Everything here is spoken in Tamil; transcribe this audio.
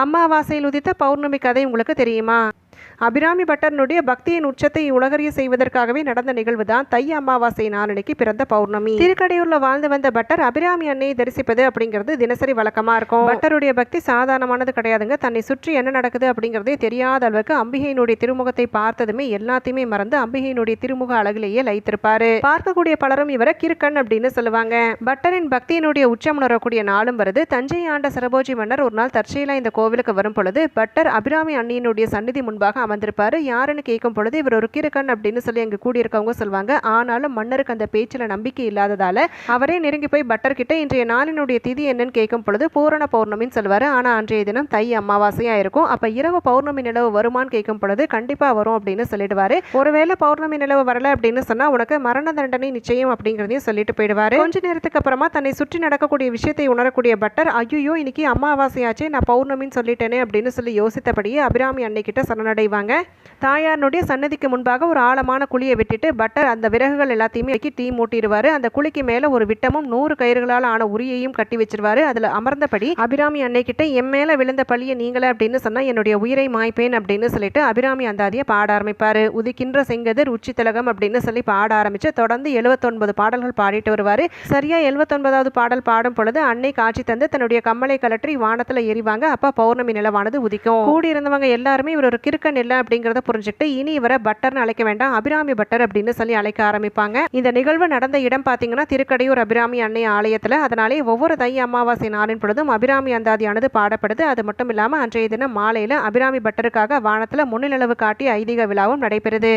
அமாவாசையில் உதித்த பௌர்ணமி கதை உங்களுக்கு தெரியுமா? அபிராமி பட்டரனுடைய பக்தியின் உச்சத்தை உலகறிய செய்வதற்காகவே நடந்த நிகழ்வுதான் தை அமாவாசை நாளன்னைக்கு பிறந்த பௌர்ணமி. திருக்கடையூர்ல வாழ்ந்து வந்த பட்டர் அபிராமி அன்னையை தரிசிப்பது அப்படிங்கிறது தினசரி வழக்கமா இருக்கும். பட்டருடைய பக்தி சாதாரணமானது கிடையாதுங்க. தன்னை சுற்றி என்ன நடக்குது அப்படிங்கிறதே தெரியாத அளவுக்கு அம்பிகையினுடைய திருமுகத்தை பார்த்ததுமே எல்லாத்தையுமே மறந்து அம்பிகையினுடைய திருமுக அழகிலேயே லயித்திருப்பாரு. பார்க்கக்கூடிய பலரும் இவரை கிறுக்கன் அப்படின்னு சொல்லுவாங்க. பட்டரின் பக்தியினுடைய உச்சம் உணரக்கூடிய நாளும் வருது. தஞ்சை ஆண்ட சரபோஜி மன்னர் ஒரு நாள் தற்செயலா இந்த கோவிலுக்கு வரும் பொழுது பட்டர் அபிராமி அன்னையினுடைய சந்நிதி முன்பாக அமர்ந்திருப்பாரு. யாருன்னு கேட்கும் பொழுது இவர் ஒரு கிறுக்கன் அப்படின்னு சொல்லி அங்க கூடியிருக்கவங்க சொல்லுவாங்க. ஆனாலும் மன்னருக்கு அந்த பேச்சுல நம்பிக்கை இல்லாததால அவரே நெருங்கி போய் பட்டர் கிட்ட இன்றைய நாளினுடைய திதி என்னன்னு கேட்கும் பொழுது பூரண பௌர்ணமின்னு சொல்லுவாரு. ஆனா அன்றைய தினம் தை அமாவாசையா இருக்கும். அப்ப இரவு பௌர்ணமி நிலவு வருமானு கேட்கும் பொழுது கண்டிப்பா வரும் அப்படின்னு சொல்லிடுவாரு. ஒருவேளை பௌர்ணமி நிலவு வரல அப்படின்னு சொன்னா உனக்கு மரண தண்டனை நிச்சயம் அப்படிங்கிறதையும் சொல்லிட்டு போயிடுவாரு. கொஞ்ச நேரத்துக்கு அப்புறமா தன்னை சுற்றி நடக்கக்கூடிய விஷயத்தை உணரக்கூடிய பட்டர் ஐயோ இன்னைக்கு அமாவாசையாச்சே, நான் பௌர்ணமின்னு சொல்லிட்டேனே அப்படின்னு சொல்லி யோசித்தபடியே அபிராமி அன்னை கிட்ட சரணடைவாங்க. தாயாருடைய சன்னதிக்கு முன்பாக ஒரு ஆழமான குழியை விட்டுட்டு பட்டர் அந்த விறகுகள் எல்லாத்தையுமே தீ மூட்டிடுவாரு. அந்த குழிக்கு மேல ஒரு விட்டமும் 100 கயிறுகளால் ஆன உரியையும் கட்டி வச்சிருவாரு. அதுல அமர்ந்தபடி அபிராமி அன்னை கிட்ட என் மேல விழுந்த பழிய நீங்களே அப்படின்னு சொன்னா என்னுடைய உயிரை மாய்ப்பேன் அப்படின்னு சொல்லிட்டு அபிராமி அந்தாதியை பாட ஆரம்பிப்பாரு. உதிக்கின்ற செங்கதிர் உச்சி திலகம் அப்படின்னு சொல்லி பாட ஆரம்பிச்சு தொடர்ந்து 79 பாடல்கள் பாடிட்டு வருவாரு. சரியா 79வது பாடல் பாடும் பொழுது அன்னை காட்சி தந்து தன்னுடைய கம்மலை கலற்றி வானத்துல எரிவாங்க. அப்ப பௌர்ணமி நிலவானது உதிக்கும். கூடி இருந்தவங்க எல்லாருமே இவர் ஒரு கிறுக்கன் இல்லை அப்படிங்கிறத புரிஞ்சுக்கிட்டு இனி இவரை பட்டர்னு அழைக்க வேண்டாம், அபிராமி பட்டர் அப்படின்னு சொல்லி அழைக்க ஆரம்பிப்பாங்க. இந்த நிகழ்வு நடந்த இடம் பார்த்தீங்கன்னா திருக்கடையூர் அபிராமி அன்னை ஆலயத்தில். அதனாலே ஒவ்வொரு தை அமாவாசை நாளின் பொழுதும் அபிராமி அந்தாதியானது பாடப்படுது. அது மட்டும் இல்லாமல் அன்றைய தினம் மாலையில் அபிராமி பட்டருக்காக வானத்தில் முன்னிலவு காட்டி ஐதீக விழாவும் நடைபெறுது.